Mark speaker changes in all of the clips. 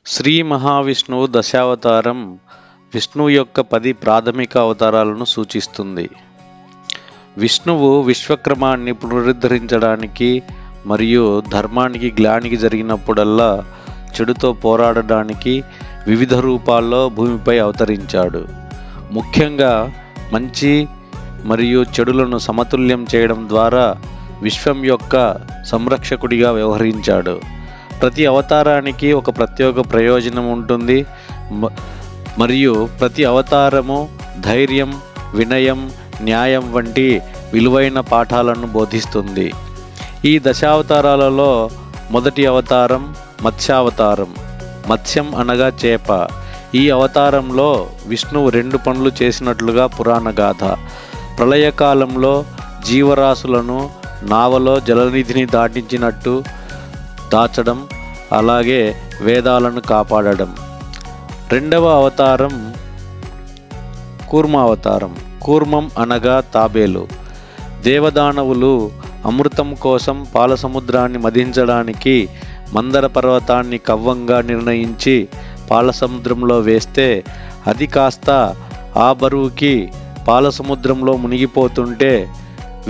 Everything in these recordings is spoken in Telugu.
Speaker 1: శ్రీ మహావిష్ణువు దశావతారం విష్ణువు యొక్క 10 ప్రాథమిక అవతారాలను సూచిస్తుంది. విష్ణువు విశ్వక్రమాన్ని పునరుద్ధరించడానికి మరియు ధర్మానికి గ్లానికి జరిగినప్పుడల్లా చెడుతో పోరాడడానికి వివిధ రూపాల్లో భూమిపై అవతరించాడు. ముఖ్యంగా మంచి మరియు చెడులను సమతుల్యం చేయడం ద్వారా విశ్వం యొక్క సంరక్షకుడిగా వ్యవహరించాడు. ప్రతి అవతారానికి ఒక ప్రత్యేక ప్రయోజనం ఉంటుంది మరియు ప్రతి అవతారము ధైర్యం, వినయం, న్యాయం వంటి విలువైన పాఠాలను బోధిస్తుంది. ఈ దశావతారాలలో మొదటి అవతారం మత్స్యావతారం. మత్స్యం అనగా చేప. ఈ అవతారంలో విష్ణువు 2 పనులు చేసినట్లుగా పురాణ గాథ. ప్రళయకాలంలో జీవరాశులను నావలో జలనిధిని దాటించినట్టు దాచడం, అలాగే వేదాలను కాపాడడం. రెండవ అవతారం కూర్మావతారం. కూర్మం అనగా తాబేలు. దేవదానవులు అమృతం కోసం పాలసముద్రాన్ని మదించడానికి మందర పర్వతాన్ని కవ్వంగా నిర్ణయించి పాలసముద్రంలో వేస్తే అది కాస్త ఆ బరువుకి పాలసముద్రంలో మునిగిపోతుంటే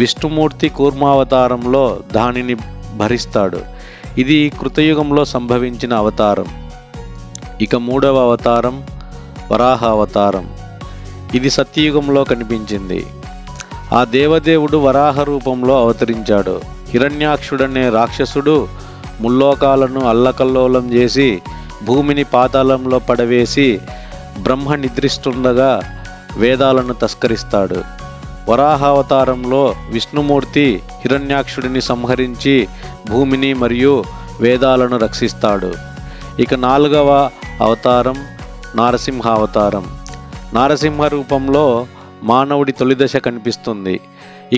Speaker 1: విష్ణుమూర్తి కూర్మావతారంలో దానిని భరిస్తాడు. ఇది కృతయుగంలో సంభవించిన అవతారం. ఇక మూడవ అవతారం వరాహ అవతారం. ఇది సత్యయుగంలో కనిపించింది. ఆ దేవదేవుడు వరాహ రూపంలో అవతరించాడు. హిరణ్యాక్షుడనే రాక్షసుడు ముల్లోకాలను అల్లకల్లోలం చేసి భూమిని పాతాళంలో పడవేసి బ్రహ్మ నిద్రిస్తుండగా వేదాలను తస్కరిస్తాడు. వరాహావతారంలో విష్ణుమూర్తి హిరణ్యాక్షుడిని సంహరించి భూమిని మరియు వేదాలను రక్షిస్తాడు. ఇక 4వ అవతారం నారసింహావతారం. నారసింహ రూపంలో మానవుడి తొలిదశ కనిపిస్తుంది.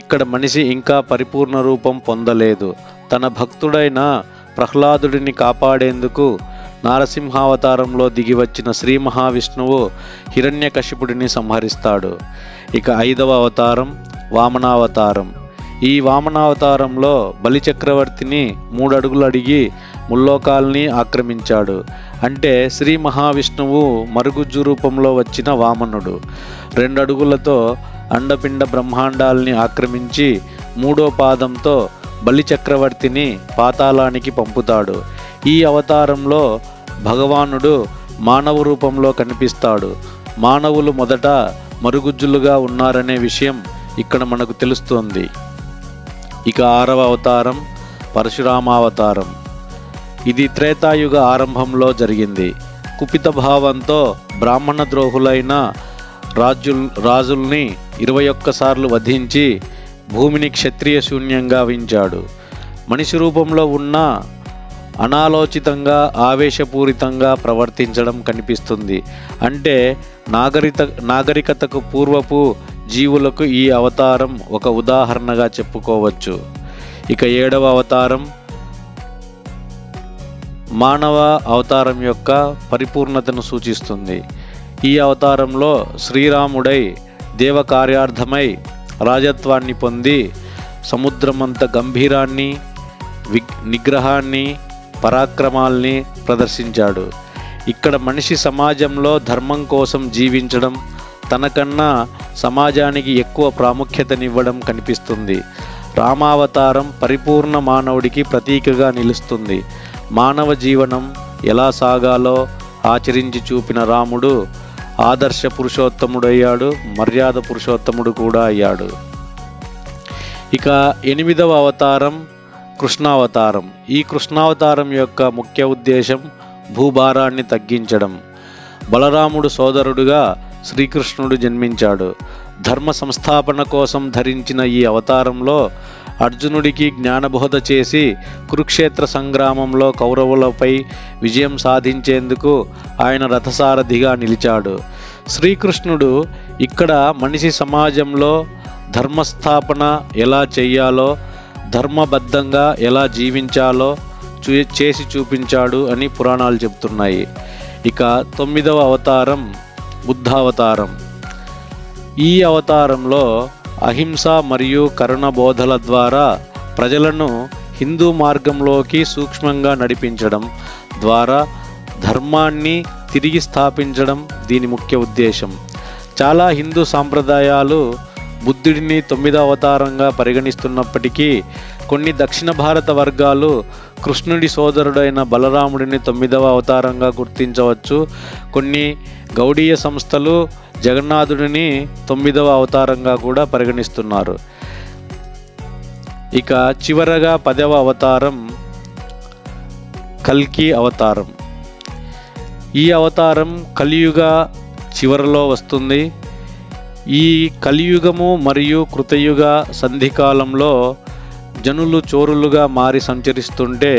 Speaker 1: ఇక్కడ మనిషి ఇంకా పరిపూర్ణ రూపం పొందలేదు. తన భక్తుడైన ప్రహ్లాదుడిని కాపాడేందుకు నారసింహావతారంలో దిగివచ్చిన శ్రీ మహావిష్ణువు హిరణ్యకశిపుడిని సంహరిస్తాడు. ఇక 5వ అవతారం వామనావతారం. ఈ వామనావతారంలో బలిచక్రవర్తిని 3 అడుగులు అడిగి ముల్లోకాల్ని ఆక్రమించాడు. అంటే శ్రీ మహావిష్ణువు మరుగుజ్జు రూపంలో వచ్చిన వామనుడు 2 అడుగులతో అండపిండ బ్రహ్మాండాల్ని ఆక్రమించి 3వ పాదంతో బలిచక్రవర్తిని పాతాళానికి పంపుతాడు. ఈ అవతారంలో భగవానుడు మానవ రూపంలో కనిపిస్తాడు. మానవులు మొదట మరుగుజ్జులుగా ఉన్నారనే విషయం ఇక్కడ మనకు తెలుస్తోంది. ఇక 6వ అవతారం పరశురామావతారం. ఇది త్రేతాయుగ ఆరంభంలో జరిగింది. కుపిత భావంతో బ్రాహ్మణ ద్రోహులైన రాజుల్ని 21 సార్లు వధించి భూమిని క్షత్రియ శూన్యంగా వించాడు. మనిషి రూపంలో ఉన్న అనాలోచితంగా ఆవేశపూరితంగా ప్రవర్తించడం కనిపిస్తుంది. అంటే నాగరికతకు పూర్వపు జీవులకు ఈ అవతారం ఒక ఉదాహరణగా చెప్పుకోవచ్చు. ఇక 7వ అవతారం మానవ అవతారం యొక్క పరిపూర్ణతను సూచిస్తుంది. ఈ అవతారంలో శ్రీరాముడై దేవకార్యార్థమై రాజత్వాన్ని పొంది సముద్రమంత గంభీరాన్ని, నిగ్రహాన్ని, పరాక్రమాల్ని ప్రదర్శించాడు. ఇక్కడ మనిషి సమాజంలో ధర్మం కోసం జీవించడం, తనకన్నా సమాజానికి ఎక్కువ ప్రాముఖ్యతనివ్వడం కనిపిస్తుంది. రామావతారం పరిపూర్ణ మానవుడికి ప్రతీకగా నిలుస్తుంది. మానవ జీవనం ఎలా సాగాలో ఆచరించి చూపిన రాముడు ఆదర్శ పురుషోత్తముడయ్యాడు, మర్యాద పురుషోత్తముడు కూడా అయ్యాడు. ఇక 8వ అవతారం కృష్ణావతారం. ఈ కృష్ణావతారం యొక్క ముఖ్య ఉద్దేశం భూభారాన్ని తగ్గించడం. బలరాముడు సోదరుడుగా శ్రీకృష్ణుడు జన్మించాడు. ధర్మ సంస్థాపన కోసం ధరించిన ఈ అవతారంలో అర్జునుడికి జ్ఞానబోధ చేసి కురుక్షేత్ర సంగ్రామంలో కౌరవులపై విజయం సాధించేందుకు ఆయన రథసారథిగా నిలిచాడు. శ్రీకృష్ణుడు ఇక్కడ మనిషి సమాజంలో ధర్మస్థాపన ఎలా చెయ్యాలో, ధర్మబద్ధంగా ఎలా జీవించాలో చేసి చూపించాడు అని పురాణాలు చెబుతున్నాయి. ఇక 9వ అవతారం బుద్ధావతారం. ఈ అవతారంలో అహింస మరియు కరుణ బోధల ద్వారా ప్రజలను హిందూ మార్గంలోకి సూక్ష్మంగా నడిపించడం ద్వారా ధర్మాన్ని తిరిగి స్థాపించడం దీని ముఖ్య ఉద్దేశం. చాలా హిందూ సాంప్రదాయాలు బుద్ధుడిని 9వ అవతారంగా పరిగణిస్తున్నప్పటికీ కొన్ని దక్షిణ భారత వర్గాలు కృష్ణుడి సోదరుడైన బలరాముడిని 9వ అవతారంగా గుర్తించవచ్చు. కొన్ని గౌడీయ సంస్థలు జగన్నాథుడిని 9వ అవతారంగా కూడా పరిగణిస్తున్నారు. ఇక చివరగా 10వ అవతారం కల్కి అవతారం. ఈ అవతారం కలియుగ చివరలో వస్తుంది. ఈ కలియుగము మరియు కృతయుగ సంధికాలంలో జనులు చోరులుగా మారి సంచరిస్తుంటే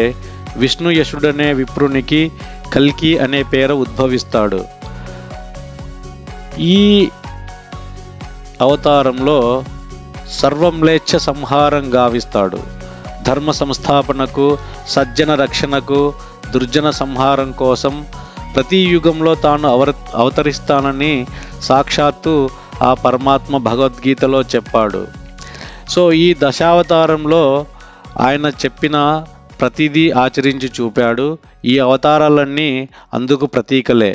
Speaker 1: విష్ణుయశుడనే విప్రునికి కల్కి అనే పేరు ఉద్భవిస్తాడు. ఈ అవతారంలో సర్వమ్లేచ్ఛ సంహారం గావిస్తాడు. ధర్మ సంస్థాపనకు, సజ్జన రక్షణకు, దుర్జన సంహారం కోసం ప్రతి యుగంలో తాను అవతరిస్తానని సాక్షాత్తు ఆ పరమాత్మ భగవద్గీతలో చెప్పాడు. సో ఈ దశావతారంలో ఆయన చెప్పిన ప్రతిదీ ఆచరించి చూపాడు. ఈ అవతారాలన్నీ అందుకు ప్రతీకలే.